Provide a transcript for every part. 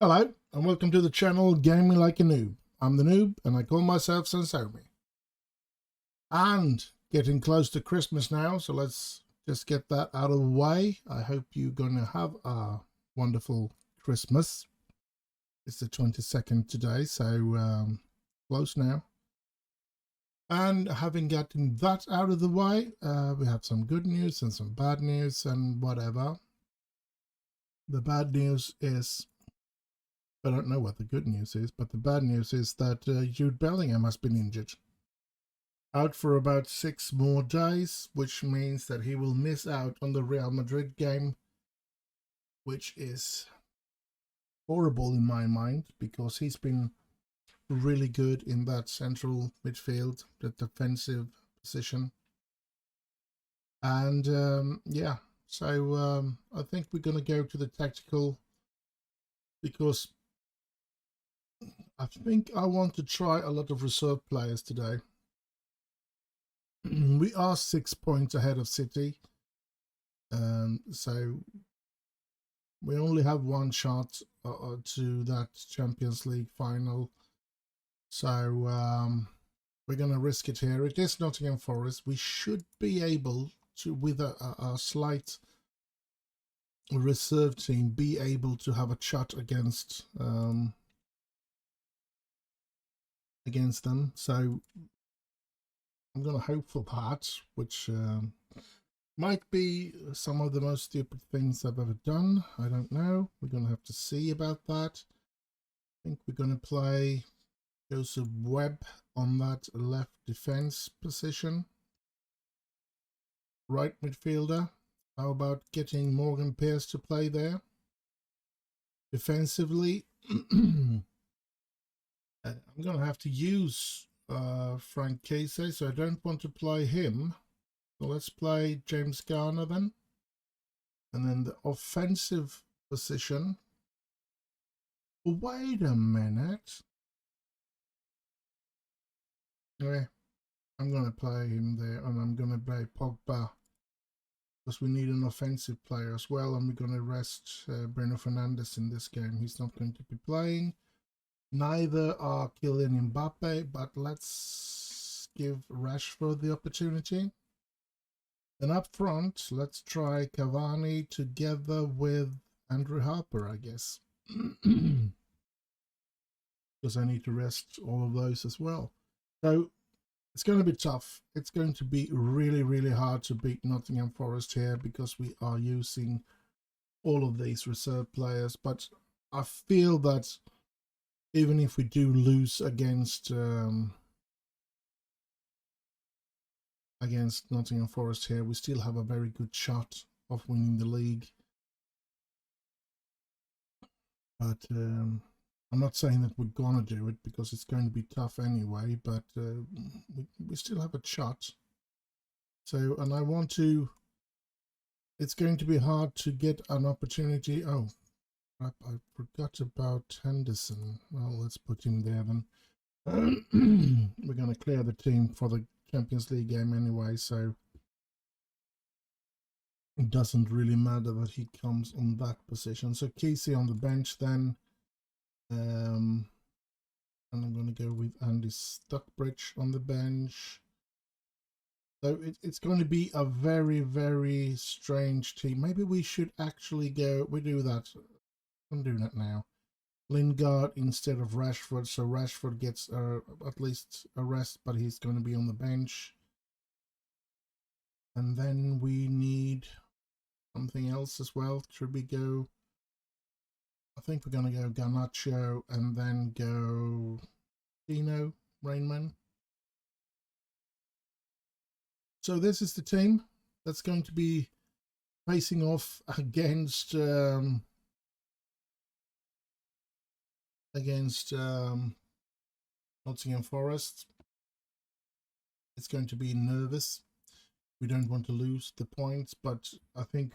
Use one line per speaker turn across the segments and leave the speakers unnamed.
Hello and welcome to the channel Gaming Like a Noob. I'm the Noob and I call myself S02E16. And getting close to Christmas now, so let's just get that out of the way. I hope you're going to have a wonderful Christmas. It's the 22nd today, so close now. And having gotten that out of the way, we have some good news and some bad news and whatever. The bad news is, I don't know what the good news is, but the bad news is that Jude Bellingham has been injured. Out for about 6 more days, which means that he will miss out on the Real Madrid game, which is horrible in my mind, because he's been really good in that central midfield, the defensive position. And yeah, so I think we're going to go to the tactical, because I think I want to try a lot of reserve players today. We are 6 points ahead of City, so we only have one shot to that Champions League final. So we're going to risk it here. It is Nottingham Forest. We should be able to, with a slight reserve team, be able to have a shot against them. So I'm going to hope for that, which might be some of the most stupid things I've ever done. I don't know. We're going to have to see about that. I think we're going to play Joseph Webb on that left defense position. Right midfielder. How about getting Morgan Pierce to play there? Defensively, I'm going to have to use Frank Casey, so I don't want to play him. So let's play James Garner then. And then the offensive position. Wait a minute. Yeah, I'm going to play him there, and I'm going to play Pogba, because we need an offensive player as well, and we're going to rest Bruno Fernandes in this game. He's not going to be playing. Neither are Kylian Mbappe, but let's give Rashford the opportunity. And up front, let's try Cavani together with Andrew Harper, I guess. Because I need to rest all of those as well. So it's going to be tough. It's going to be really, really hard to beat Nottingham Forest here, because we are using all of these reserve players. But I feel that even if we do lose against Nottingham Forest here, we still have a very good shot of winning the league. But I'm not saying that we're gonna do it, because it's going to be tough anyway, but we still have a shot. So, and I want to, it's going to be hard to get an opportunity. Oh, I forgot about Henderson. Well, let's put him there then. We're going to clear the team for the Champions League game anyway, so it doesn't really matter that he comes on that position. So Kesey on the bench then. And I'm going to go with Andy Stockbridge on the bench. So it's going to be a very, very strange team. Maybe we should actually go, we do that. I'm doing it now. Lingard instead of Rashford, so Rashford gets at least a rest, but he's going to be on the bench. And then we need something else as well. Should we go? I think we're going to go Garnacho and then go Dino, Rainman. So this is the team that's going to be facing off against Nottingham Forest. It's going to be nervous. We don't want to lose the points, but I think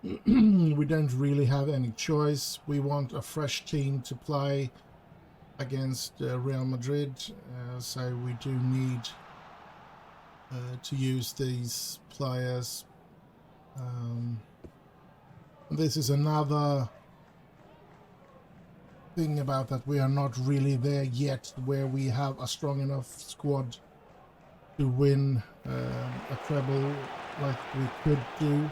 we don't really have any choice. We want a fresh team to play against Real Madrid, so we do need to use these players. This is another thing about that. We are not really there yet where we have a strong enough squad to win a treble like we could do.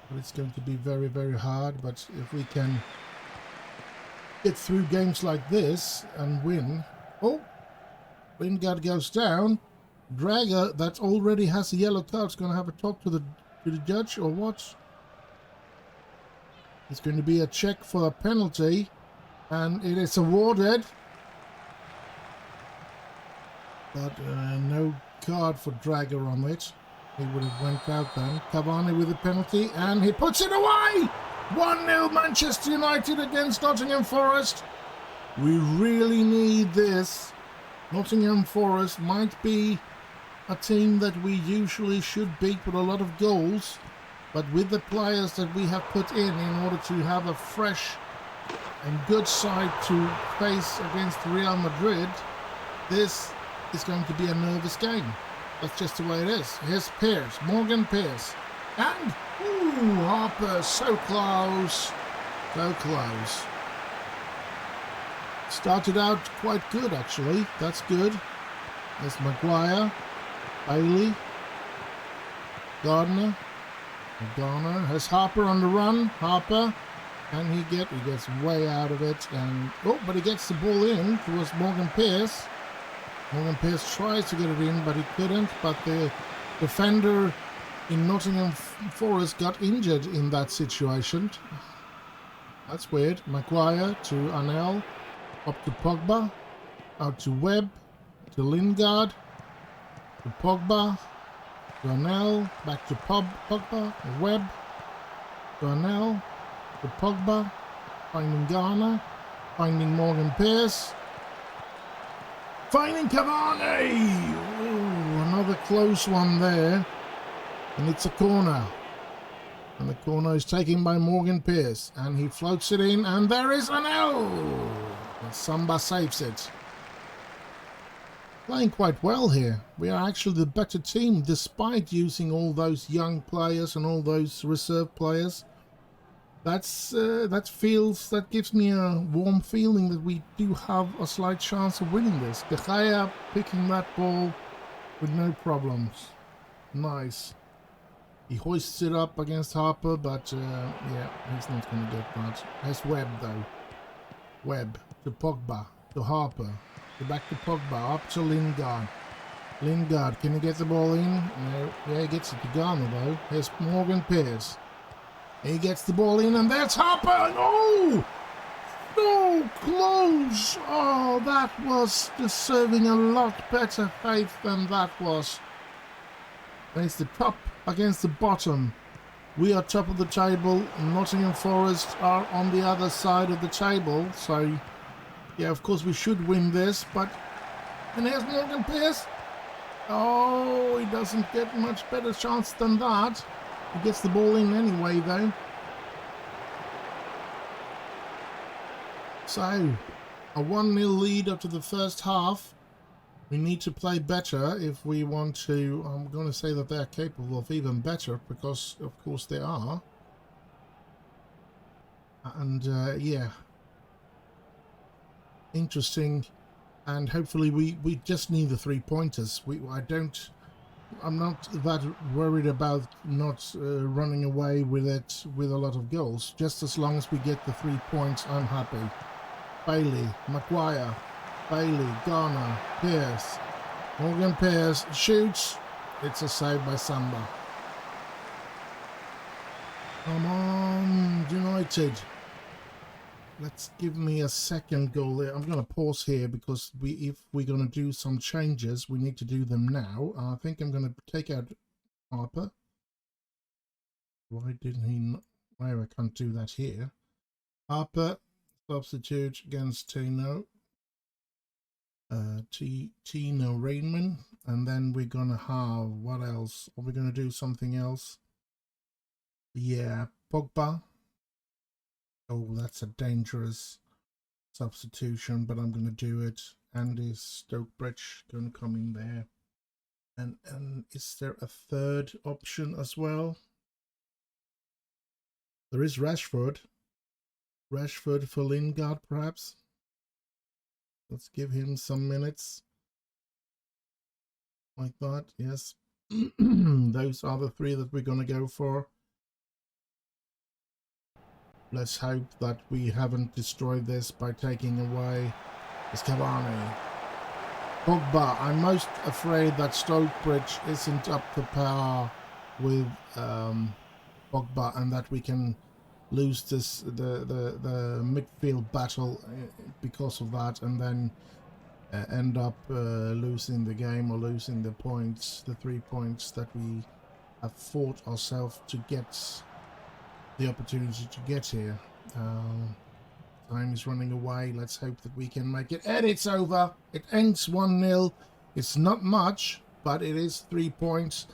But it's going to be very, very hard. But if we can get through games like this and win. Oh, Lingard goes down. Drager, that already has a yellow card, is going to have a talk to the judge or what? It's going to be a check for a penalty, and it is awarded. But no card for Drager on it. He would have went out then. Cavani with a penalty, and he puts it away! 1-0 Manchester United against Nottingham Forest. We really need this. Nottingham Forest might be a team that we usually should beat with a lot of goals, but with the players that we have put in order to have a fresh and good side to face against Real Madrid, this is going to be a nervous game. That's just the way it is. Here's Pearce, Morgan Pearce, and ooh, Harper, so close, so close. Started out quite good actually. That's good. There's Maguire, Bailey, Gardner. Garner has Harper on the run. Harper, and he gets way out of it, and oh, but he gets the ball in towards Morgan Pearce. Morgan Pearce tries to get it in, but he couldn't. But the defender in Nottingham Forest got injured in that situation. That's weird. Maguire to Anel, up to Pogba, out to Webb, to Lingard, to Pogba, to Anel, back to Pogba, Webb, to Anel, to Pogba, finding Garner, finding Morgan Pearce, finding Cavani! Ooh, another close one there, and it's a corner. And the corner is taken by Morgan Pearce, and he floats it in, and there is Anel! And Samba saves it. Playing quite well here. We are actually the better team despite using all those young players and all those reserve players. That gives me a warm feeling that we do have a slight chance of winning this. De Gea picking that ball with no problems. Nice. He hoists it up against Harper, but yeah, he's not going to get that. There's Webb though. Webb to Pogba to Harper. Back to Pogba, up to Lingard. Lingard, can he get the ball in? No. Yeah, he gets it to Garner though. Here's Morgan Pearce. He gets the ball in, and that's Harper! No! So close! Oh, that was deserving a lot better faith than that was. There's the top against the bottom. We are top of the table. Nottingham Forest are on the other side of the table, so yeah, of course we should win this, but... And here's Morgan Pearce. Oh, he doesn't get much better chance than that. He gets the ball in anyway, though. So, a 1-0 lead up to the first half. We need to play better if we want to... I'm going to say that they're capable of even better, because, of course, they are. And, yeah... interesting, and hopefully we just need the 3-pointers. I'm not that worried about not running away with it with a lot of goals. Just as long as we get the 3 points, I'm happy. Bailey, Maguire, Bailey, Garner, Pearce, Morgan Pearce shoots. It's a save by Samba. Come on, United. Let's give me a second goal there. I'm going to pause here because if we're going to do some changes, we need to do them now. I think I'm going to take out Harper. Why didn't he not? Why I can't do that here. Harper, substitute against Tino. Tino Rainman. And then we're going to have, what else? Are we going to do something else? Yeah, Pogba. Oh, that's a dangerous substitution, but I'm going to do it. And is Stokebridge going to come in there? And is there a third option as well? There is Rashford. Rashford for Lingard, perhaps. Let's give him some minutes. Like that, yes. Those are the three that we're going to go for. Let's hope that we haven't destroyed this by taking away this Cavani. Pogba, I'm most afraid that Stokebridge isn't up to par with Pogba, and that we can lose this the midfield battle because of that, and then end up losing the game or losing the points, the 3 points that we have fought ourselves to get the opportunity to get here. Time is running away. Let's hope that we can make it. And it's over. It ends 1-0. It's not much, but it is 3 points.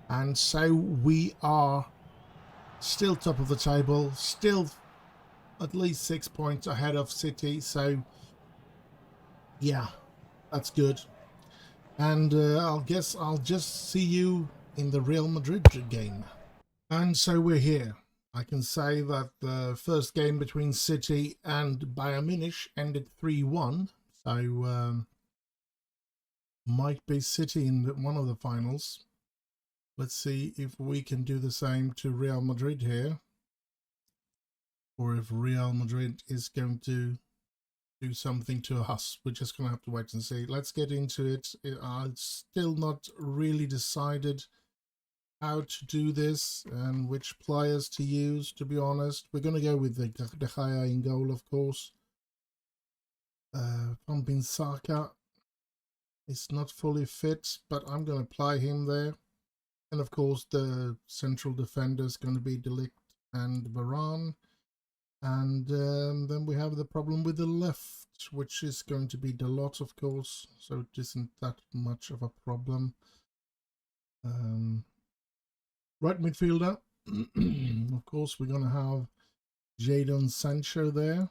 And so we are still top of the table. Still at least 6 points ahead of City. So, yeah, that's good. And I guess I'll just see you in the Real Madrid game. And so we're here. I can say that the first game between City and Bayern Munich ended 3-1. So might be City in one of the finals. Let's see if we can do the same to Real Madrid here. Or if Real Madrid is going to do something to us. We're just going to have to wait and see. Let's get into it. It's still not really decided how to do this and which players to use, to be honest. We're going to go with the De Gea in goal, of course. Pumping Saka is not fully fit, but I'm going to play him there. And of course the central defender is going to be De Ligt and Varane. And then we have the problem with the left, which is going to be Dalot, of course, so it isn't that much of a problem. Right midfielder, of course, we're going to have Jadon Sancho there.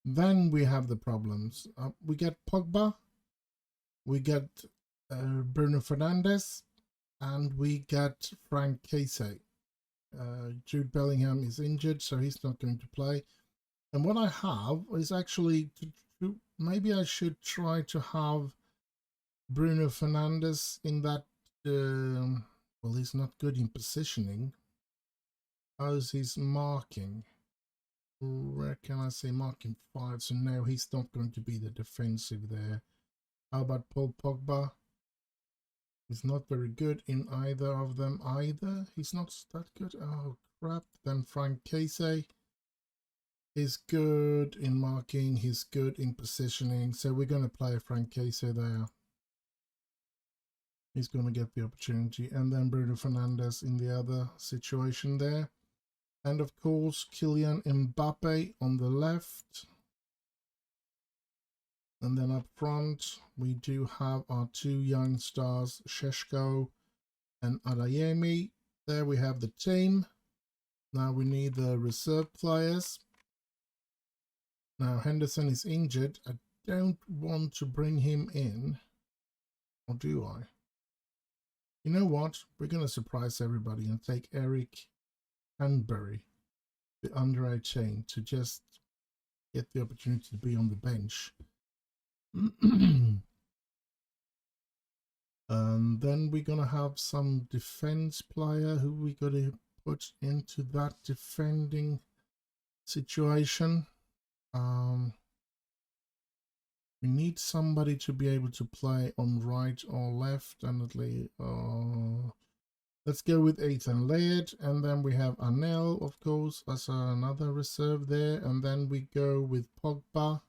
Then we have the problems. We get Pogba, we get Bruno Fernandes, and we get Frank Kessie. Jude Bellingham is injured, so he's not going to play. And what I have is actually, maybe I should try to have Bruno Fernandes in that. Well, he's not good in positioning. How's his marking? Where can I say marking 5? So no, he's not going to be the defensive there. How about Paul Pogba? He's not very good in either of them either. He's not that good. Oh crap. Then Frank Kessie is good in marking. He's good in positioning. So we're going to play Frank Kessie there. He's going to get the opportunity. And then Bruno Fernandes in the other situation there. And of course, Kylian Mbappe on the left. And then up front, we do have our 2 young stars, Šeško and Adeyemi. There we have the team. Now we need the reserve players. Now Henderson is injured. I don't want to bring him in. Or do I? You know what? We're going to surprise everybody and take Eric Hanbury, the under 18, to just get the opportunity to be on the bench. And then we're going to have some defense player who we got to put into that defending situation. We need somebody to be able to play on right or left, and let's go with Ethan Laird, and then we have Anel, of course, as another reserve there, and then we go with Pogba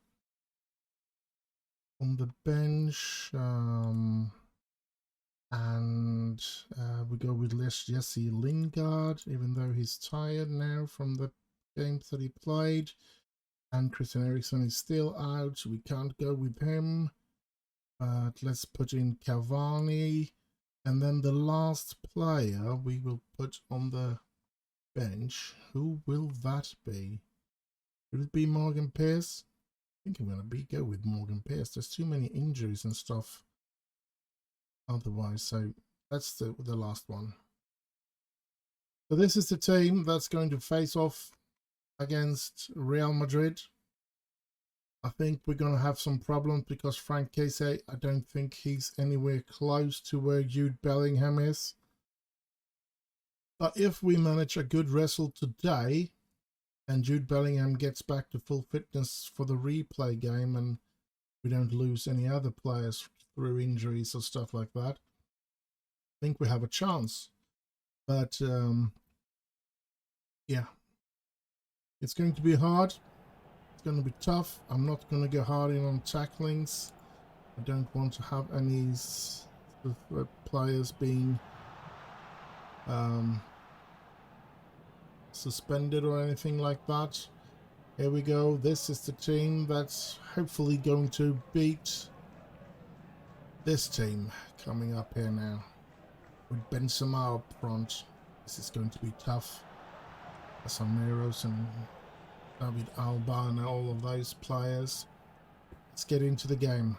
on the bench, and we go with Jesse Lingard, even though he's tired now from the games that he played. And Christian Eriksen is still out, so we can't go with him. But let's put in Cavani. And then the last player we will put on the bench. Who will that be? Will it be Morgan Pearce? I think I'm going to go with Morgan Pearce. There's too many injuries and stuff otherwise. So that's the last one. So this is the team that's going to face off against Real Madrid. I think we're going to have some problems because Frank Kessie, I don't think he's anywhere close to where Jude Bellingham is. But if we manage a good wrestle today and Jude Bellingham gets back to full fitness for the replay game and we don't lose any other players through injuries or stuff like that, I think we have a chance. But yeah, it's going to be hard. Going to be tough. I'm not going to go hard in on tacklings. I don't want to have any players being suspended or anything like that. Here we go. This is the team that's hopefully going to beat this team coming up here now with Benzema up front. This is going to be tough. Casemiro and David Alba and all of those players. Let's get into the game.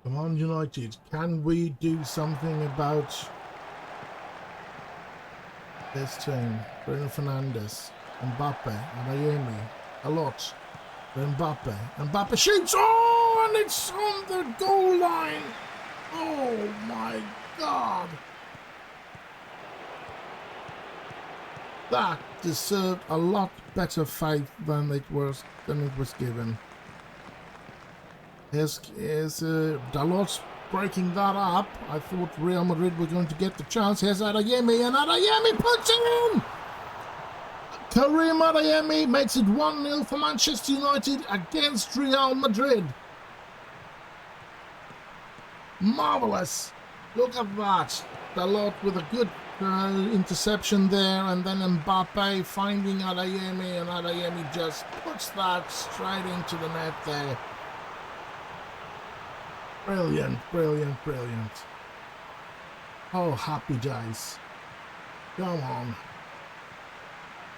Come on, United. Can we do something about this team? Bruno Fernandes, Mbappe, Adeyemi, a lot. Mbappe. Mbappe shoots! Oh, and it's on the goal line! Oh my God! That deserved a lot better fate than it was given. Here's Dalot breaking that up. I thought Real Madrid were going to get the chance. Here's Adeyemi, and Adeyemi puts it in! Karim Adeyemi makes it 1-0 for Manchester United against Real Madrid. Marvellous. Look at that. Dalot with a good interception there, and then Mbappe finding Adeyemi, and Adeyemi just puts that straight into the net there. Brilliant, brilliant, brilliant. Oh, happy days. Come on.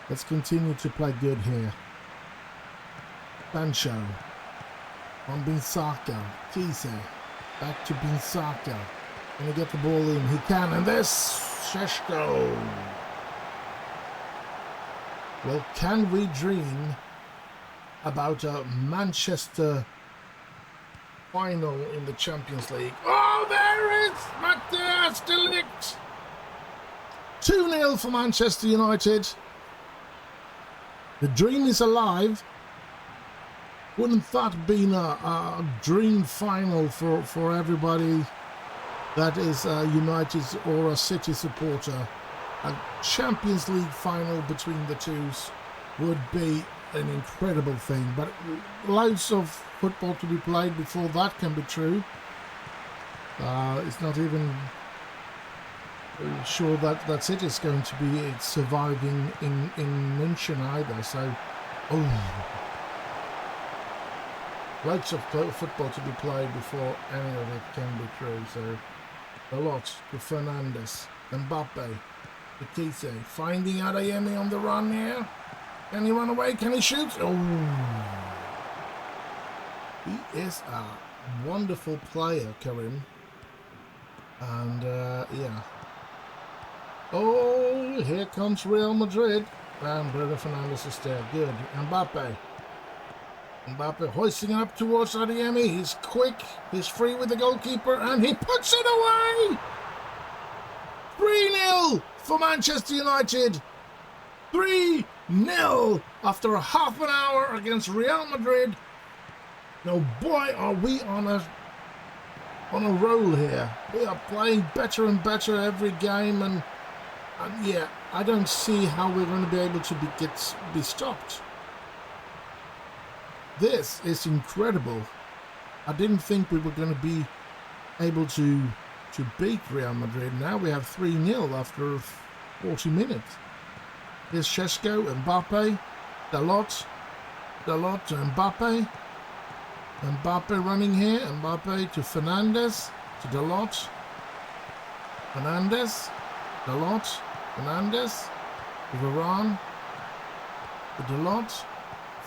Let's continue to play good here. Sancho. On Binsaka. Kessie. Back to Binsaka. Gonna get the ball in. He can, and there's Šeško. Well, can we dream about a Manchester final in the Champions League? Oh, there is Matthias de Ligt. 2-0 for Manchester United. The dream is alive. Wouldn't that been a dream final for everybody that is a United or a City supporter? A Champions League final between the twos would be an incredible thing, but loads of football to be played before that can be true. It's not even sure that City is going to be surviving in München either, so loads of football to be played before any of it can be true. So a lot to Fernandes, Mbappe, Kessie, finding Adeyemi on the run here. Can he run away? Can he shoot? Oh, he is a wonderful player, Karim. And yeah. Oh, here comes Real Madrid. And Bruno Fernandes is there. Good. Mbappe. Mbappe hoisting it up towards Adeyemi. He's quick. He's free with the goalkeeper. And he puts it away. 3-0 for Manchester United. 3-0 after a half an hour against Real Madrid. Now, boy, are we on a roll here. We are playing better and better every game, and yeah, I don't see how we're going to be able to be stopped. This is incredible. I didn't think we were going to be able to beat Real Madrid. Now we have 3-0 after 40 minutes. Here's Šeško, Mbappe, Dalot to Mbappe. Mbappe running here. Mbappe to Fernandes, to Dalot. Fernandes, Dalot, Fernandes, to Varane, to Dalot,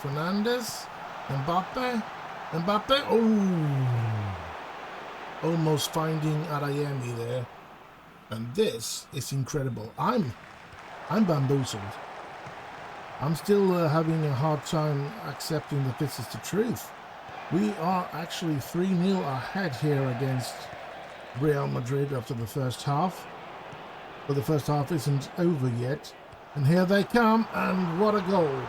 Fernandes, Mbappe, oh! Almost finding Adeyemi there. And this is incredible. I'm bamboozled. I'm still having a hard time accepting that this is the truth. We are actually 3-0 ahead here against Real Madrid after the first half. But the first half isn't over yet. And here they come, and what a goal.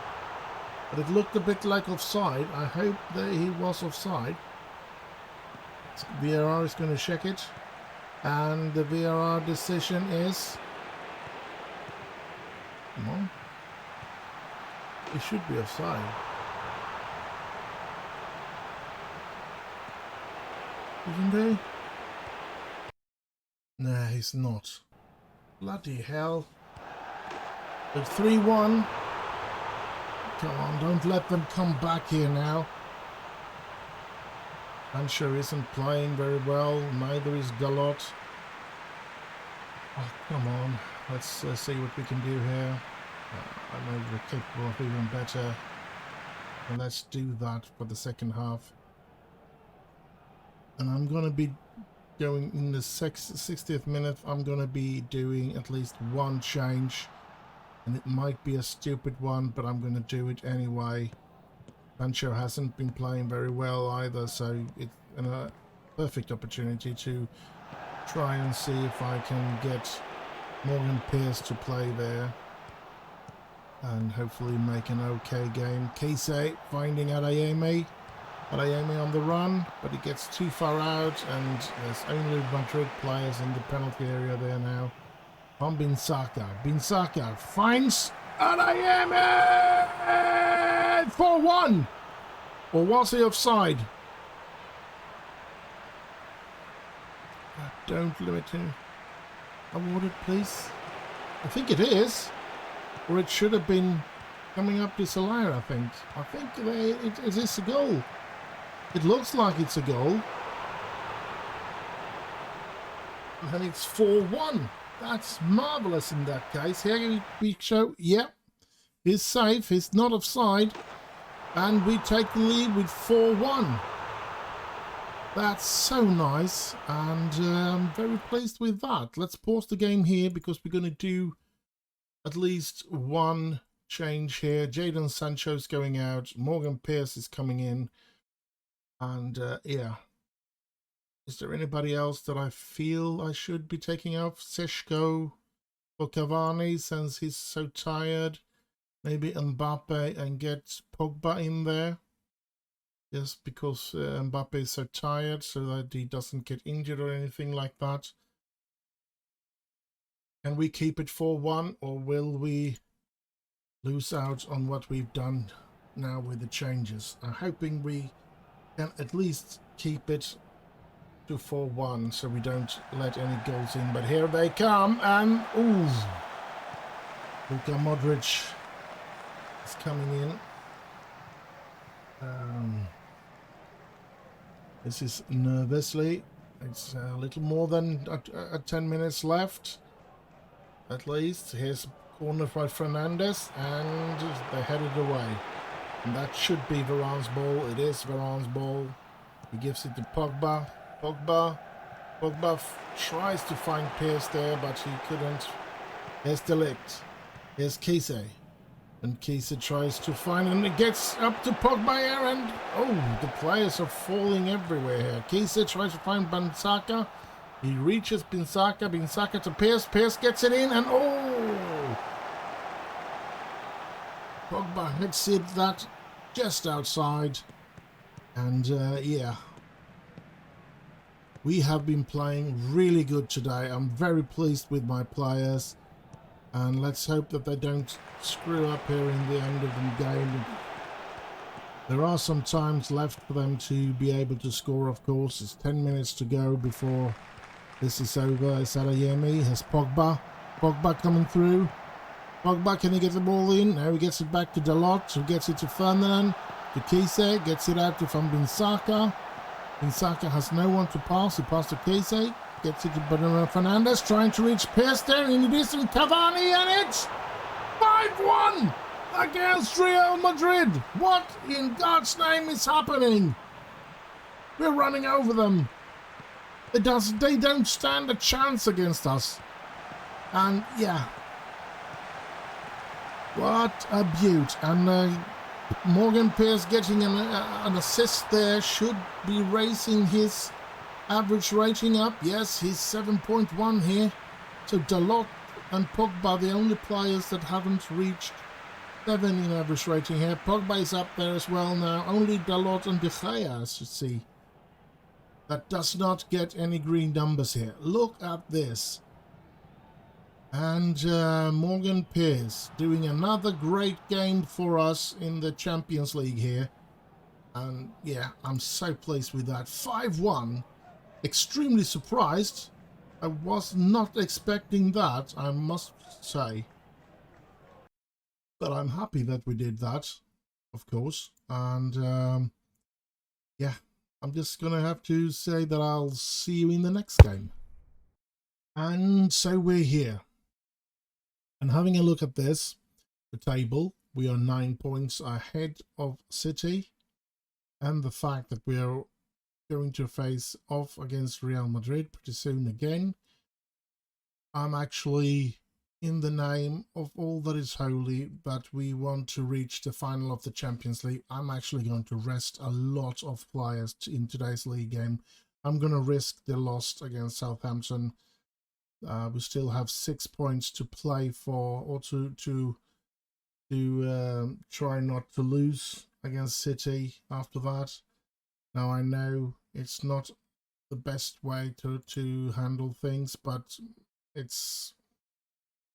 But it looked a bit like offside. I hope that he was offside. VAR is going to check it. And the VAR decision is... Come on. He should be offside. Isn't he? Nah, he's not. Bloody hell. But 3-1. Come on, don't let them come back here now. Sancho isn't playing very well, neither is Dalot. Oh, come on. Let's see what we can do here. I know we're capable of even better. And let's do that for the second half. And I'm going to be going in the 60th minute. I'm going to be doing at least one change. And it might be a stupid one, but I'm going to do it anyway. Sancho hasn't been playing very well either, so it's a perfect opportunity to try and see if I can get Morgan Pierce to play there. And hopefully make an okay game. Keise finding Adeyemi. Adeyemi on the run, but he gets too far out, and there's only Madrid players in the penalty area there now. From Binsaka. Binsaka finds Adeyemi! 4-1! Or was he offside? Don't limit him. Awarded, please. I think it is. Or it should have been coming up to Soler, I think. I think it is a goal. It looks like it's a goal. And it's 4-1. That's marvellous in that case. Here we show, yeah, he's safe. He's not offside. And we take the lead with 4-1. That's so nice. And I'm very pleased with that. Let's pause the game here because we're going to do at least one change here. Jadon Sancho's going out. Morgan Pierce is coming in. And yeah. Is there anybody else that I feel I should be taking off? Seshko or Cavani, since he's so tired. Maybe Mbappe and get Pogba in there. Just because Mbappe is so tired, so that he doesn't get injured or anything like that. Can we keep it 4-1, or will we lose out on what we've done now with the changes? I'm hoping we can at least keep it to 4-1 so we don't let any goals in. But here they come, and ooh, Luka Modric is coming in. This is nervously. It's a little more than 10 minutes left, at least. Here's a corner by Fernandes, and they headed away. And that should be Varane's ball. It is Varane's ball. He gives it to Pogba. Pogba tries to find Pierce there, but he couldn't. Here's De Ligt. Here's Keise. And Keise tries to find, and it gets up to Pogba here, and oh, the players are falling everywhere here. Keise tries to find Binsaka. He reaches Binsaka. Binsaka to Pierce. Pierce gets it in, and oh! Pogba hits it that just outside. And yeah. We have been playing really good today. I'm very pleased with my players. And let's hope that they don't screw up here in the end of the game. There are some times left for them to be able to score, of course. It's 10 minutes to go before this is over. It's Adeyemi. Has Pogba. Pogba coming through. Pogba, can he get the ball in? Now he gets it back to Dalot, who gets it to Ferdinand. To Keise, gets it out to Van Binsaka. Binsaka has no one to pass. He passed to Keise. Gets it to Fernandes, trying to reach Pierce there in the distance. Cavani, and it's 5-1 against Real Madrid. What in God's name is happening? We're running over them. They don't stand a chance against us. And yeah, What a beaut. And Morgan Pierce getting an assist there, should be raising his average rating up. Yes, he's 7.1 here. So Dalot and Pogba, the only players that haven't reached 7 in average rating here. Pogba is up there as well now. Only Dalot and De Gea, as you see, that does not get any green numbers here. Look at this. And Morgan Pierce doing another great game for us in the Champions League here. And yeah, I'm so pleased with that. 5-1. Extremely surprised. I was not expecting that, I must say. But I'm happy that we did that, of course. And yeah, I'm just going to have to say that I'll see you in the next game. And so we're here. And having a look at this, the table, we are 9 points ahead of City. And the fact that we are going to face off against Real Madrid pretty soon again. I'm actually, in the name of all that is holy, that we want to reach the final of the Champions League, I'm actually going to rest a lot of players in today's league game. I'm going to risk the loss against Southampton. We still have 6 points to play for, or to try not to lose against City after that. Now I know it's not the best way to handle things, but it's,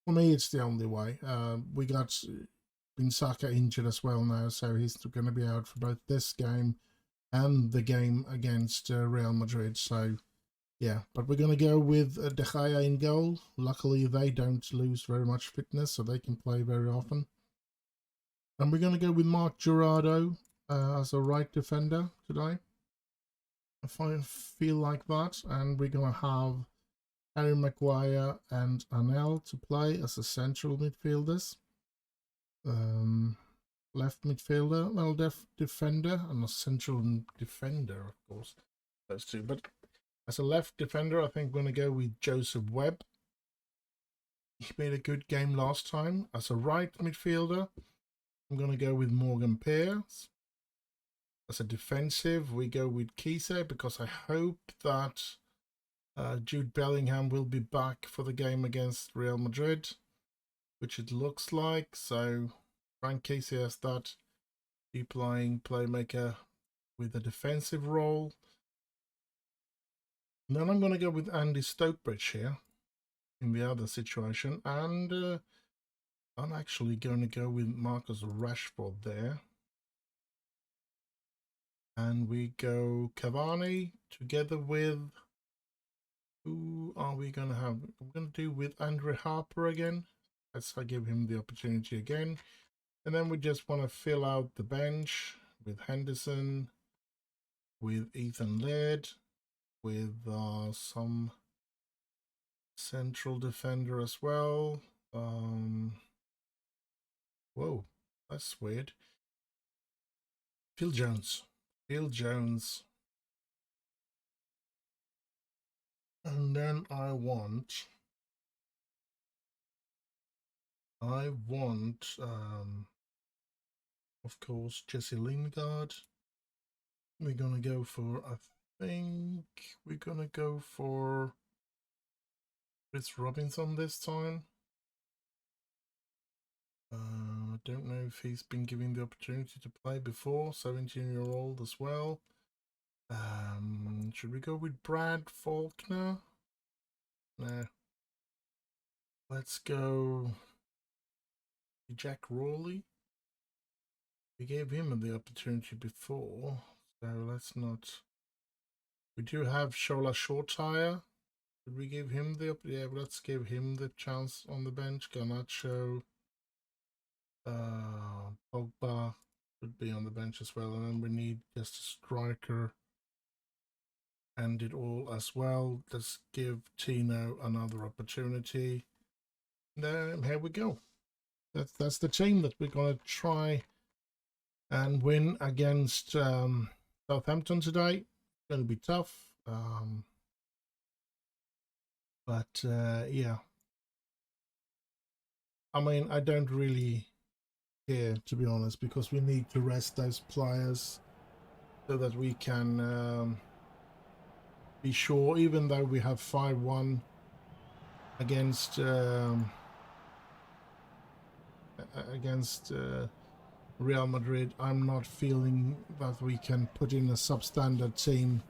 for me, it's the only way. We got Binsaka injured as well now, so he's going to be out for both this game and the game against Real Madrid. So yeah, but we're going to go with De Gea in goal. Luckily, they don't lose very much fitness, so they can play very often. And we're going to go with Mark Jurado as a right defender today. If I feel like that. And we're going to have Harry Maguire and Anel to play as the central midfielders. Left midfielder, well, defender, and a central defender, of course, those two. But as a left defender, I think we're going to go with Joseph Webb. He made a good game last time. As a right midfielder, I'm going to go with Morgan Pierce. As a defensive, we go with Kise, because I hope that Jude Bellingham will be back for the game against Real Madrid, which it looks like. So Frank Casey has that deep-lying playmaker with a defensive role. And then I'm going to go with Andy Stokebridge here in the other situation. And I'm actually going to go with Marcus Rashford there. And we go Cavani together with... Who are we going to have? We're going to do with Andre Harper again. Let's give him the opportunity again. And then we just want to fill out the bench with Henderson, with Ethan Laird, with some central defender as well. Whoa, that's weird. Phil Jones. And then I want of course, Jesse Lingard. We're gonna go for, I think we're gonna go for Chris Robinson this time. I don't know if he's been given the opportunity to play before. 17-year-old as well. Should we go with Brad Faulkner? No. Let's go Jack Rawley. We gave him the opportunity before, so let's not. We do have Shola Shortire. Did we give him the? Yeah, let's give him the chance on the bench. Garnacho, Pogba would be on the bench as well, and then we need just a striker. And it all as well. Let's give Tino another opportunity. And then here we go. That's the team that we're gonna try and win against Southampton today. It's going to be tough. But yeah. I mean, I don't really here, to be honest, because we need to rest those players so that we can be sure, even though we have 5-1 against Real Madrid, I'm not feeling that we can put in a substandard team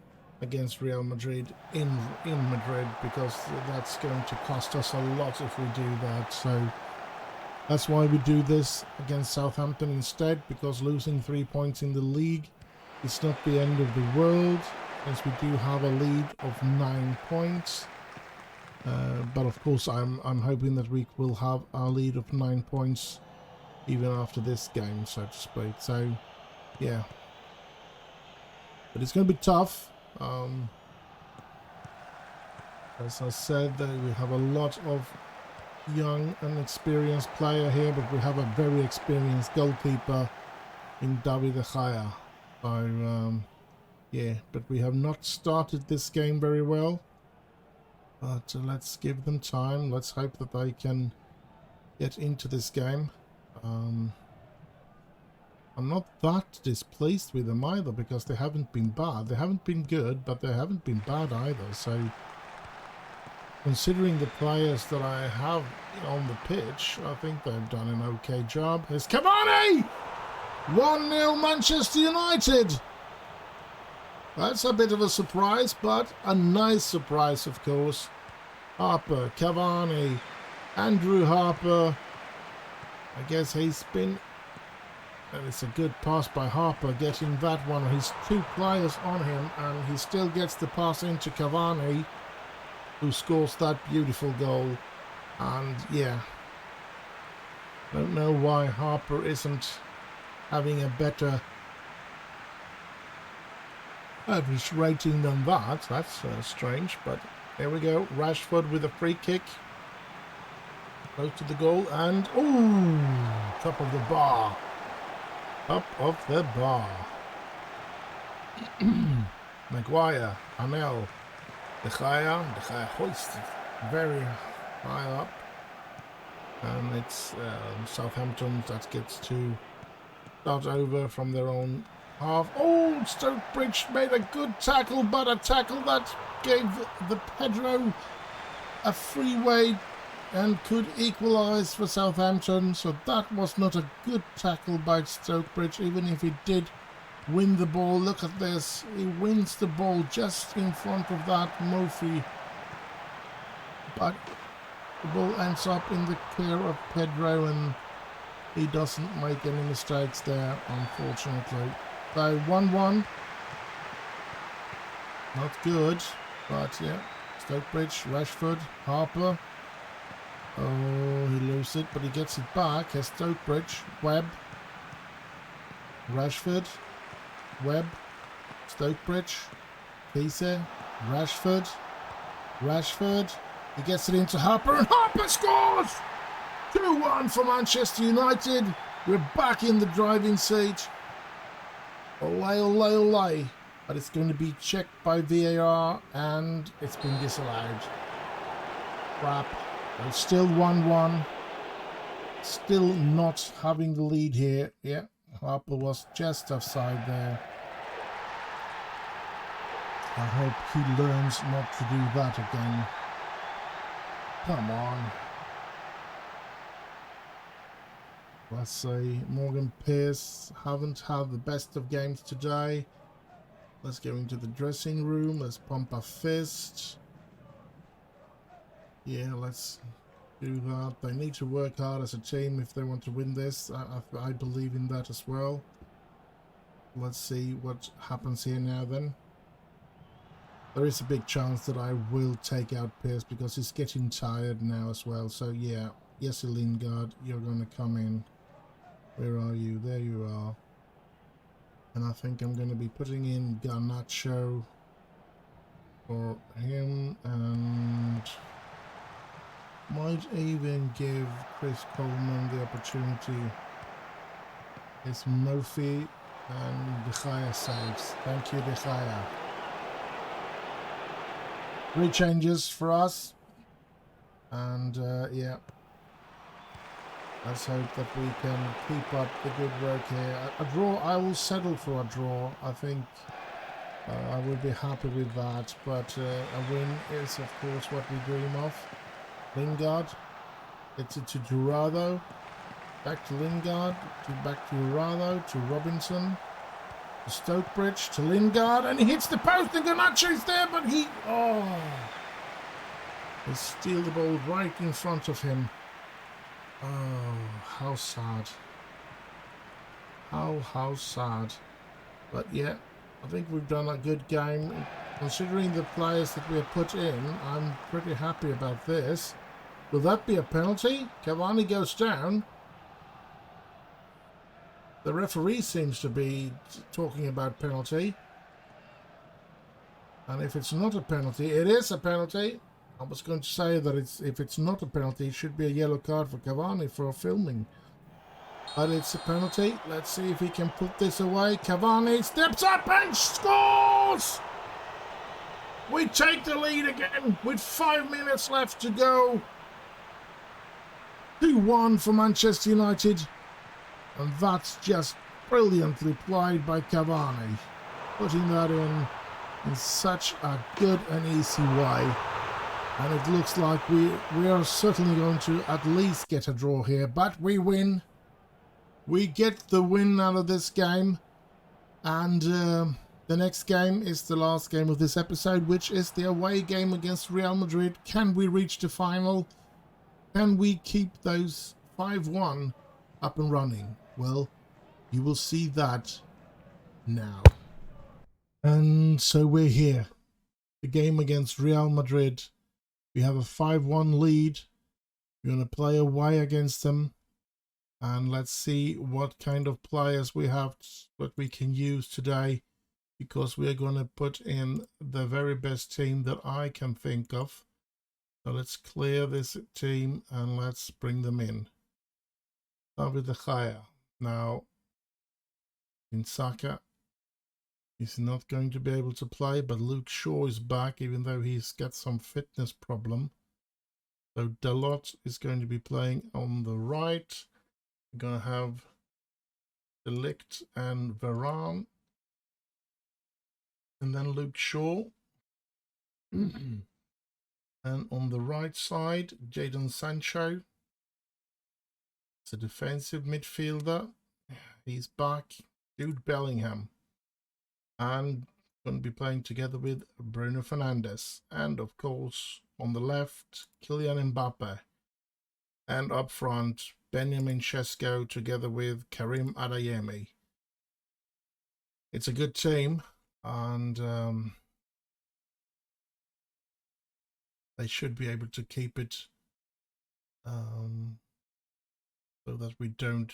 against Real Madrid in Madrid, because that's going to cost us a lot if we do that. So that's why we do this against Southampton instead, because losing 3 points in the league is not the end of the world, since we do have a lead of 9 points. But of course I'm hoping that we will have our lead of 9 points even after this game, so to speak. So yeah, but it's going to be tough. As I said, we have a lot of young and experienced player here, but we have a very experienced goalkeeper in David De Gea. So yeah, but we have not started this game very well. But let's give them time. Let's hope that they can get into this game. I'm not that displeased with them either, because they haven't been bad. They haven't been good, but they haven't been bad either. So considering the players that I have on the pitch, I think they've done an okay job. Here's Cavani! 1-0 Manchester United! That's a bit of a surprise, but a nice surprise, of course. Harper, Cavani, Andrew Harper. I guess he's been... And it's a good pass by Harper, getting that one. He's 2 players on him, and he still gets the pass into Cavani, who scores that beautiful goal. And yeah, don't know why Harper isn't having a better average rating than that. That's strange, but there we go. Rashford with a free kick. Close to the goal, and oh, top of the bar. Top of the bar. Maguire, Anel, De Gea hoisted very high up, and it's Southampton that gets to start over from their own half. Oh, Stokebridge made a good tackle, but a tackle that gave the Pedro a freeway and could equalise for Southampton. So that was not a good tackle by Stokebridge, even if he did win the ball. Look at this, he wins the ball just in front of that Murphy, but the ball ends up in the care of Pedro, and he doesn't make any mistakes there, unfortunately. So 1-1, not good, but yeah. Stokebridge, Rashford, Harper. Oh, he loses it, but he gets it back. Here's Stokebridge, Webb, Rashford, Webb, Stokebridge, Kise, Rashford. He gets it into Harper, and Harper scores! 2-1 for Manchester United. We're back in the driving seat. Olay, olay, olay. But it's going to be checked by VAR, and it's been disallowed. Crap. It's still 1-1. Still not having the lead here. Yeah, Harper was just offside there. I hope he learns not to do that again. Come on. Let's say Morgan Pearce haven't had the best of games today. Let's go into the dressing room. Let's pump a fist. Yeah, let's do that. They need to work hard as a team if they want to win this. I believe in that as well. Let's see what happens here now then. There is a big chance that I will take out Pearce because he's getting tired now as well. So yeah, Jesse Lingard, you're going to come in. Where are you? There you are. And I think I'm going to be putting in Garnacho for him, and might even give Chris Coleman the opportunity. It's Murphy, and De Gea saves. Thank you, De Gea. 3 changes for us, and yeah. Let's hope that we can keep up the good work here. A draw, I will settle for a draw. I think I would be happy with that. But a win is, of course, what we dream of. Lingard, gets it to Jurado. Back to Lingard, back to Jurado, to Robinson. To Stokebridge, to Lingard, and he hits the post, and Garnacho's there, but he steal the ball right in front of him. Oh, how sad. How sad. But yeah, I think we've done a good game. Considering the players that we have put in, I'm pretty happy about this. Will that be a penalty? Cavani goes down. The referee seems to be talking about penalty. And if it's not a penalty, it is a penalty. I was going to say that if it's not a penalty, it should be a yellow card for Cavani for filming. But it's a penalty. Let's see if he can put this away. Cavani steps up and scores! We take the lead again with 5 minutes left to go. 2-1 for Manchester United. And that's just brilliantly played by Cavani. Putting that in such a good and easy way. And it looks like we are certainly going to at least get a draw here. But we win. We get the win out of this game. And the next game is the last game of this episode, which is the away game against Real Madrid. Can we reach the final? Can we keep those 5-1 up and running? Well, you will see that now. And so we're here. The game against Real Madrid. We have a 5-1 lead. We're going to play away against them. And let's see what kind of players we have, what we can use today. Because we're going to put in the very best team that I can think of. So let's clear this team and let's bring them in. Start with the Gea. Now, Insaka is not going to be able to play, but Luke Shaw is back, even though he's got some fitness problem. So Dalot is going to be playing on the right. We're going to have De Ligt and Varane. And then Luke Shaw. And on the right side, Jadon Sancho. It's a defensive midfielder. He's back. Jude Bellingham. And going to be playing together with Bruno Fernandes. And of course, on the left, Kylian Mbappe. And up front, Benjamin Sesko together with Karim Adeyemi. It's a good team. And they should be able to keep it so that we don't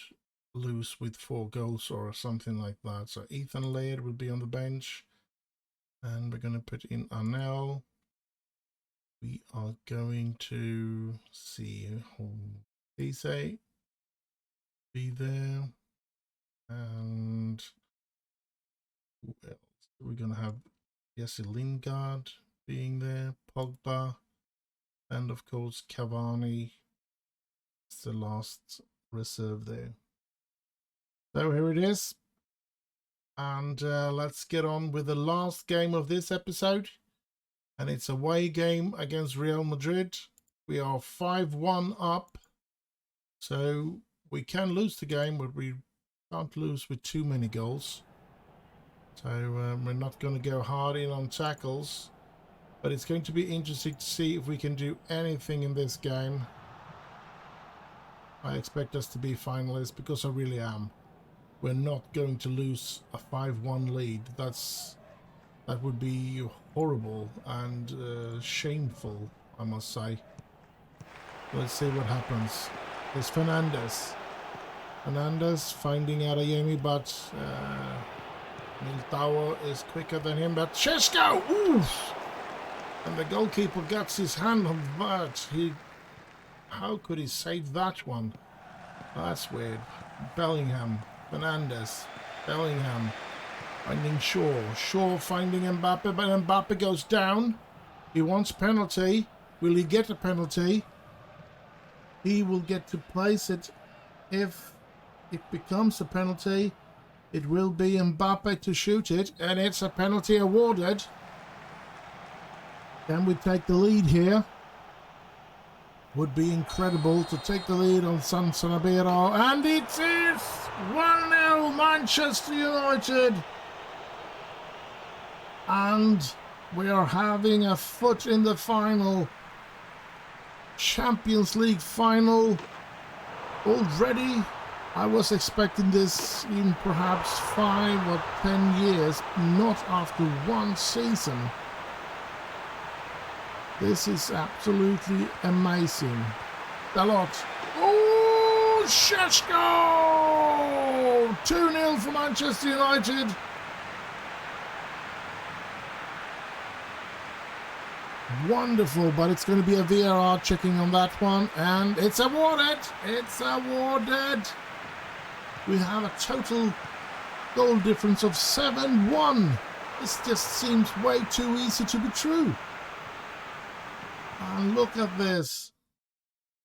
lose with 4 goals or something like that. So Ethan Laird will be on the bench. And we're going to put in Arnell. We are going to see Eze be there. And who else? We're going to have Jesse Lingard being there. Pogba. And of course Cavani. It's the last reserve there. So here it is. And let's get on with the last game of this episode. And it's a away game against Real Madrid. We are 5-1 up. So we can lose the game, but we can't lose with too many goals. So we're not going to go hard in on tackles. But it's going to be interesting to see if we can do anything in this game. I expect us to be finalists because I really am. We're not going to lose a 5-1 lead. That would be horrible and shameful, I must say. Let's see what happens. There's Fernandes. Fernandes finding Adeyemi, but Militao is quicker than him. But Sesko! Oof! And the goalkeeper gets his hand on that. How could he save that one? That's weird. Bellingham. Fernandes. Bellingham. Finding Shaw. Shaw finding Mbappe, but Mbappe goes down. He wants penalty. Will he get a penalty? He will get to place it if it becomes a penalty, it will be Mbappe to shoot it, and it's a penalty awarded. Can we take the lead here? Would be incredible to take the lead on San Sanabrino, and it is 1-0 Manchester United. And we are having a foot in the final. Champions League final already. I was expecting this in perhaps 5 or 10 years, not after one season. This is absolutely amazing. Dalot. Oh, Šeško! 2-0 for Manchester United. Wonderful, but it's going to be a VAR checking on that one, and it's awarded. It's awarded. We have a total goal difference of 7-1. This just seems way too easy to be true. And look at this.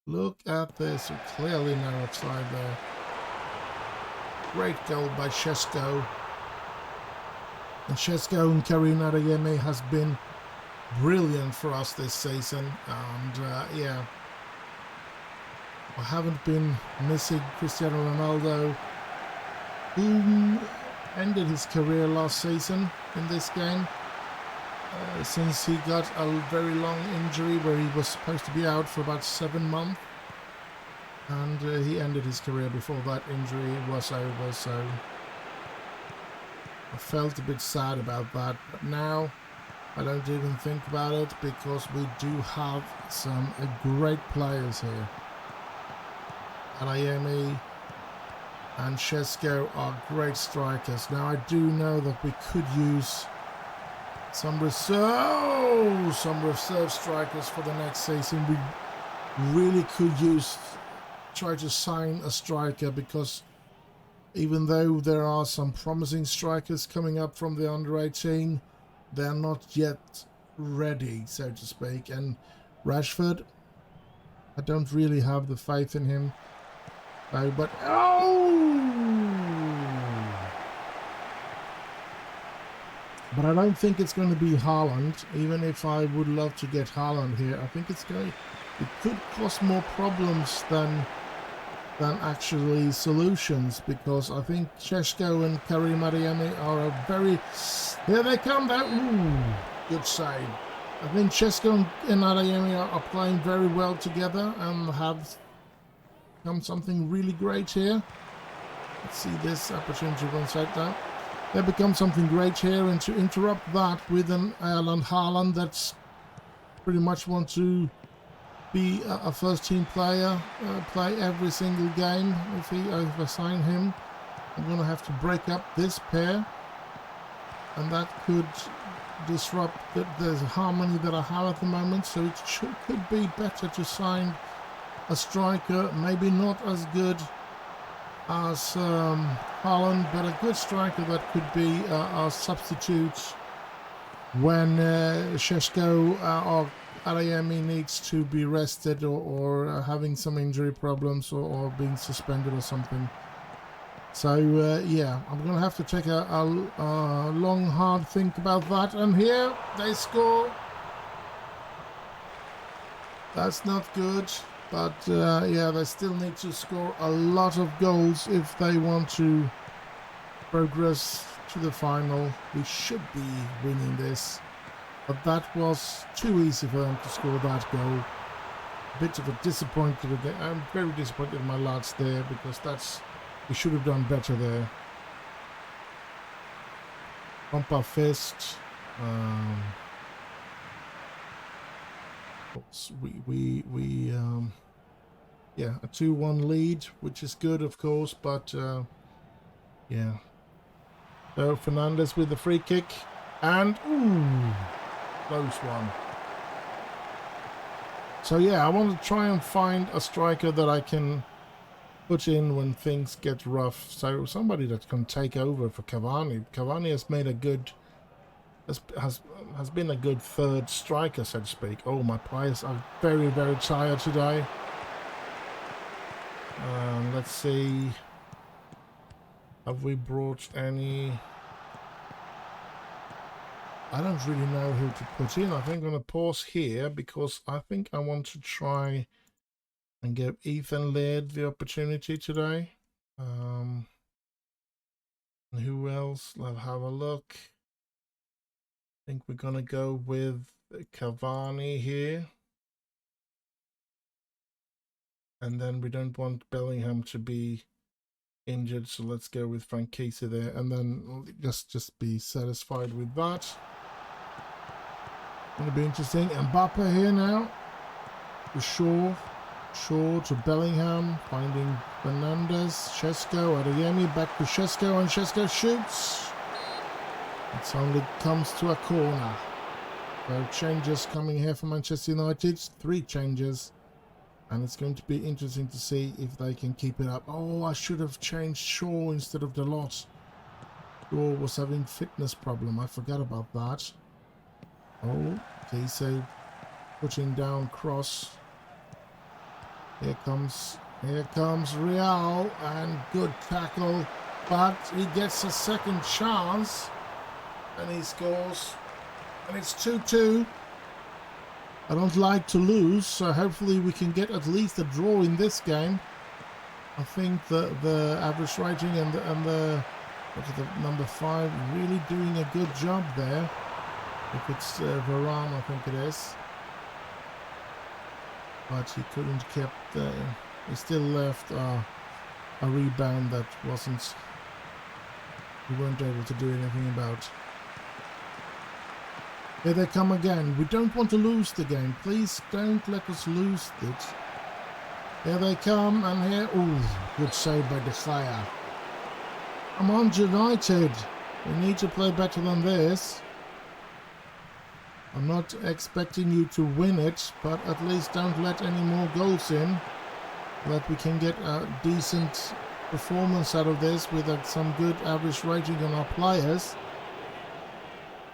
Look at this. Clearly no offside there. Great goal by Šeško. And Šeško and Karim Adeyemi has been brilliant for us this season. And yeah, I haven't been missing Cristiano Ronaldo, who ended his career last season in this game. Since he got a very long injury where he was supposed to be out for about 7 months, and he ended his career before that injury was over, so I felt a bit sad about that. But now I don't even think about it, because we do have some great players here. Adeyemi and Šeško are great strikers. Now I do know that we could use some reserve strikers for the next season. We really could try to sign a striker, because even though there are some promising strikers coming up from the under-18, they're not yet ready, so to speak. And Rashford, I don't really have the faith in him. But I don't think it's going to be Haaland, even if I would love to get Haaland here. I think it could cause more problems than actually solutions, because I think Šeško and Karim Adeyemi are a very... Here they come, good save. I think Šeško and Adeyemi are playing very well together and have become something really great here. Let's see this opportunity one side now. They become something great here, and to interrupt that with an Erling Haaland that's pretty much want to be a first-team player, play every single game. If I sign him, I'm going to have to break up this pair, and that could disrupt the harmony that I have at the moment. So it could be better to sign a striker, maybe not as good as Haaland, but a good striker that could be a substitute when Šeško or Adeyemi needs to be rested, or having some injury problems, or being suspended or something. So yeah, I'm going to have to take a long, hard think about that. And here they score. That's not good. But yeah, they still need to score a lot of goals if they want to progress to the final. We should be winning this. But that was too easy for them to score that goal. A bit of a disappointed. I'm very disappointed in my lads there, because we should have done better there. Pump our fist. Yeah, a 2-1 lead, which is good, of course, but yeah. So Fernandes with the free kick, and close one. So yeah, I want to try and find a striker that I can put in when things get rough. So somebody that can take over for Cavani. Cavani has made a good, has been a good third striker, so to speak. Oh, my players are very, very tired today. Let's see. Have we brought any? I don't really know who to put in. I think I'm going to pause here because I think I want to try and give Ethan Laird the opportunity today. And who else? Let's have a look. I think we're going to go with Cavani here. And then we don't want Bellingham to be injured, so let's go with Frankesa there. And then just be satisfied with that. Going to be interesting. Mbappe here now. To Shaw to Bellingham. Finding Fernandez. Šeško, Adeyemi. Back to Šeško, and Šeško shoots. It only comes to a corner. So changes coming here for Manchester United. 3 changes. And it's going to be interesting to see if they can keep it up. Oh, I should have changed Shaw instead of Delot. Shaw was having fitness problem. I forgot about that. Oh, Kise putting down cross. Here comes Real, and good tackle. But he gets a second chance. And he scores. And it's 2-2. I don't like to lose, so hopefully we can get at least a draw in this game. I think the average rating and the number 5 really doing a good job there. If it's Varane, I think it is. But he couldn't keep. He still left a rebound that wasn't. We weren't able to do anything about. Here they come again. We don't want to lose the game. Please don't let us lose it. Here they come, and here... Ooh, good save by De Gea. Come on, United. We need to play better than this. I'm not expecting you to win it, but at least don't let any more goals in. That we can get a decent performance out of this with some good average rating on our players.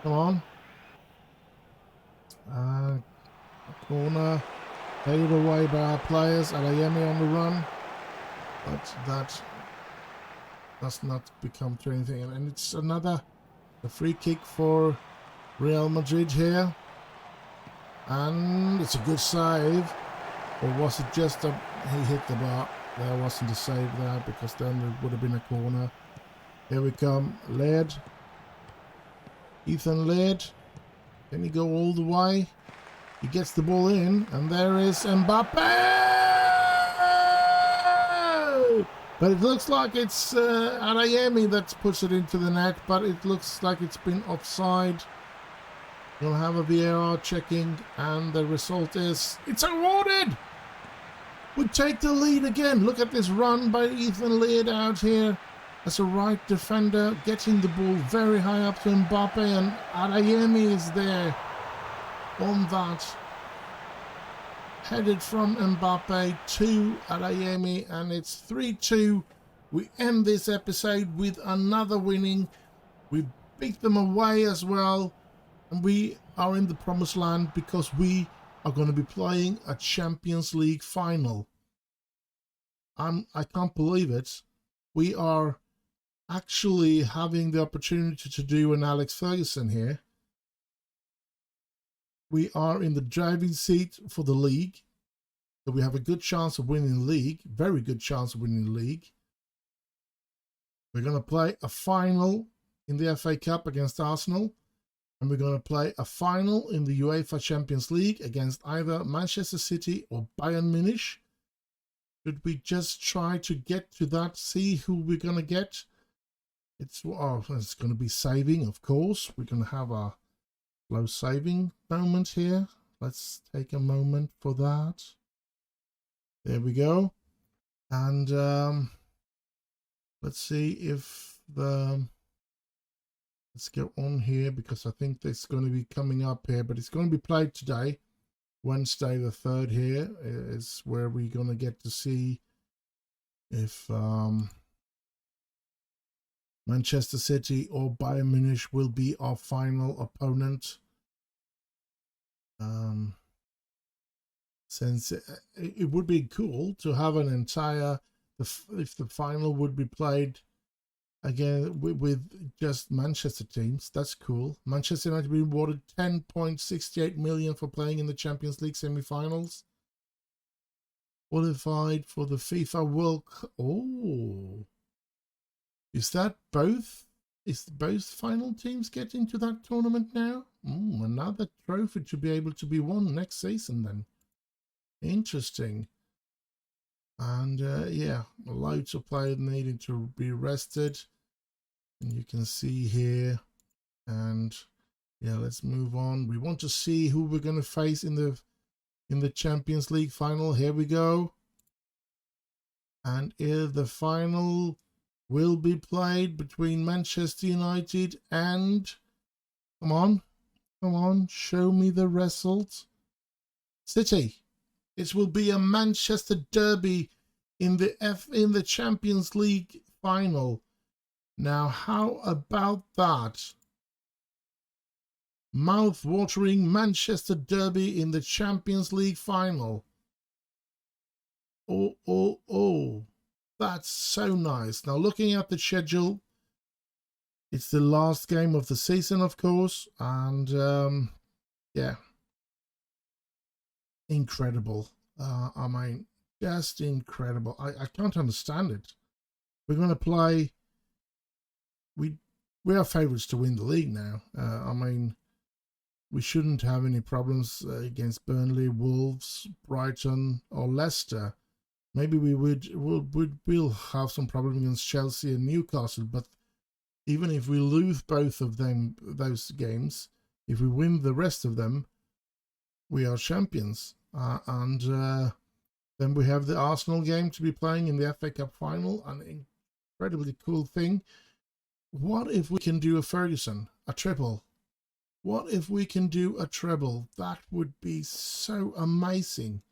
Come on. Corner, paid away by our players. Adeyemi on the run, but that does not become to anything. And it's a free kick for Real Madrid here, and it's a good save. Or was it just he hit the bar? There wasn't a save there, because then it would have been a corner. Here we come, Laird. Ethan Laird. Can he go all the way? He gets the ball in, and there is Mbappe! But it looks like it's Adeyemi that puts it into the net, but it looks like it's been offside. You'll have a VAR checking, and the result is it's awarded! We take the lead again. Look at this run by Ethan Laird out here as a right defender, getting the ball very high up to Mbappe, and Adeyemi is there on that. Headed from Mbappe to Adeyemi, and it's 3-2. We end this episode with another winning. We beat them away as well, and we are in the promised land because we are going to be playing a Champions League final. I can't believe it. We are actually having the opportunity to do an Alex Ferguson here. We are in the driving seat for the league. So we have a good chance of winning the league. Very good chance of winning the league. We're going to play a final in the FA Cup against Arsenal. And we're going to play a final in the UEFA Champions League against either Manchester City or Bayern Munich. Should we just try to get to that, see who we're going to get? It's going to be saving, of course. We're going to have a slow saving moment here. Let's take a moment for that. There we go. And let's see if let's go on here, because I think that's going to be coming up here, but it's going to be played today. Wednesday the 3rd here is where we're going to get to see if Manchester City or Bayern Munich will be our final opponent. Since it would be cool to have an entire if the final would be played again with just Manchester teams. That's cool. Manchester United been awarded 10.68 million for playing in the Champions League semi-finals. Qualified for the FIFA World Cup. Oh, is that both? Is both final teams getting to that tournament now? Another trophy to be able to be won next season then. Interesting. And yeah, loads of players needing to be rested. And you can see here. And yeah, let's move on. We want to see who we're going to face in the Champions League final. Here we go. And here the final will be played between Manchester United and, come on, show me the result. City. It will be a Manchester derby in the Champions League final. Now, how about that? Mouth-watering Manchester derby in the Champions League final. Oh. That's so nice. Now, looking at the schedule, it's the last game of the season, of course. And, yeah. Incredible. I mean, just incredible. I can't understand it. We're going to play. We are favourites to win the league now. I mean, we shouldn't have any problems against Burnley, Wolves, Brighton, or Leicester. Maybe we'll have some problem against Chelsea and Newcastle. But even if we lose both of those games, if we win the rest of them, we are champions. And then we have the Arsenal game to be playing in the FA Cup final, an incredibly cool thing. What if we can do a Ferguson, a triple? What if we can do a treble? That would be so amazing.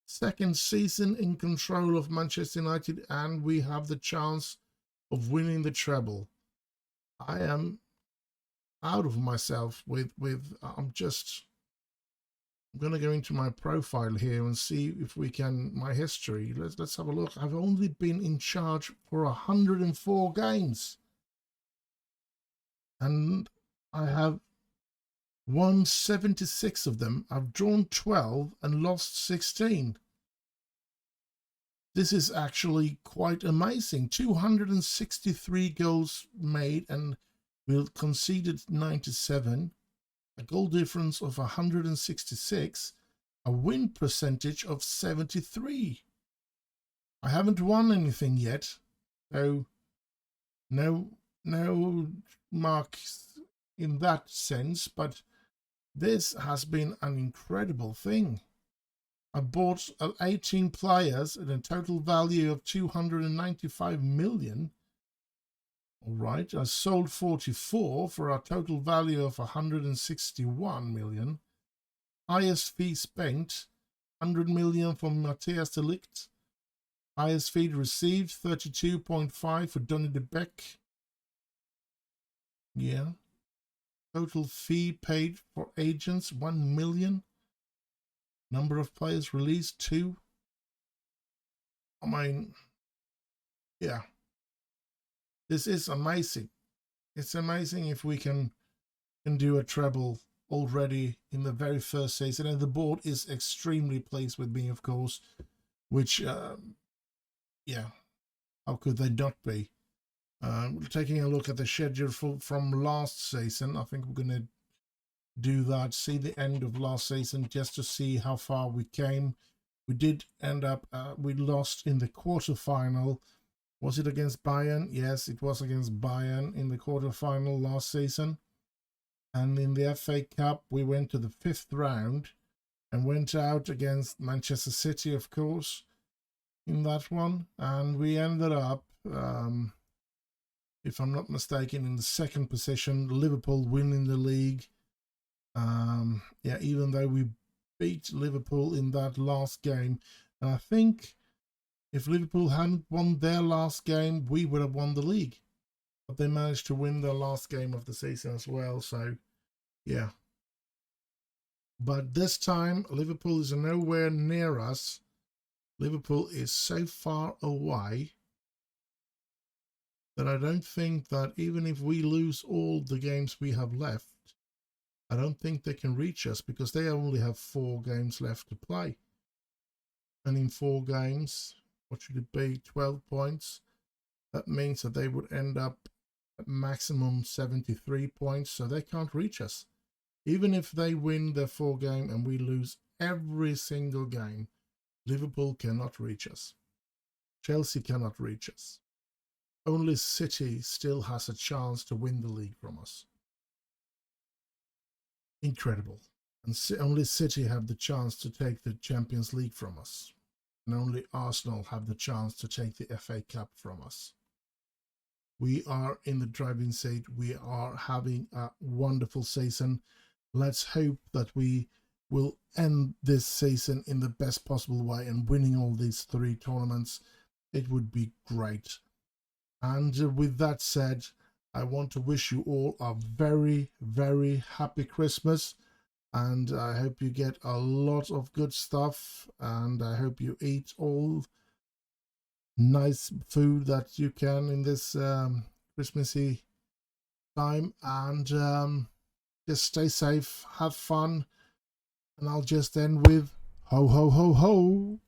Second season in control of Manchester United, and we have the chance of winning the treble. I am out of myself with I'm going to go into my profile here and see if we can, my history. Let's have a look. I've only been in charge for 104 games. And I have won 76 of them. I've drawn 12 and lost 16. This is actually quite amazing. 263 goals made, and we conceded 97. A goal difference of 166, a win percentage of 73. I haven't won anything yet, so no marks in that sense, but this has been an incredible thing. I bought 18 players at a total value of 295 million. All right, I sold 44 for a total value of 161 million. Highest fee spent, 100 million for Matthias de Ligt. Highest fee received, 32.5 for Donny de Beek. Yeah. Total fee paid for agents, 1 million. Number of players released, 2. I mean, yeah. This is amazing. It's amazing if we can do a treble already in the very first season. And the board is extremely pleased with me, of course, which, yeah, how could they not be? Taking a look at the schedule from last season, I think we're going to do that, see the end of last season just to see how far we came. We did end up, we lost in the quarterfinal. Was it against Bayern? Yes, it was against Bayern in the quarterfinal last season. And in the FA Cup, we went to the 5th round and went out against Manchester City, of course, in that one. And we ended up, if I'm not mistaken, in the 2nd position, Liverpool winning the league. Yeah, even though we beat Liverpool in that last game. And I think if Liverpool hadn't won their last game, we would have won the league. But they managed to win their last game of the season as well. So, yeah. But this time, Liverpool is nowhere near us. Liverpool is so far away that I don't think that even if we lose all the games we have left, I don't think they can reach us because they only have 4 games left to play. And in 4 games, what should it be? 12 points. That means that they would end up at maximum 73 points, so they can't reach us. Even if they win their 4 game and we lose every single game, Liverpool cannot reach us. Chelsea cannot reach us. Only City still has a chance to win the league from us. Incredible. And only City have the chance to take the Champions League from us. And only Arsenal have the chance to take the FA Cup from us. We are in the driving seat. We are having a wonderful season. Let's hope that we will end this season in the best possible way and winning all these 3 tournaments. It would be great. And with that said, I want to wish you all a very, very happy Christmas. And I hope you get a lot of good stuff. And I hope you eat all nice food that you can in this Christmassy time. And just stay safe, have fun. And I'll just end with ho, ho, ho, ho.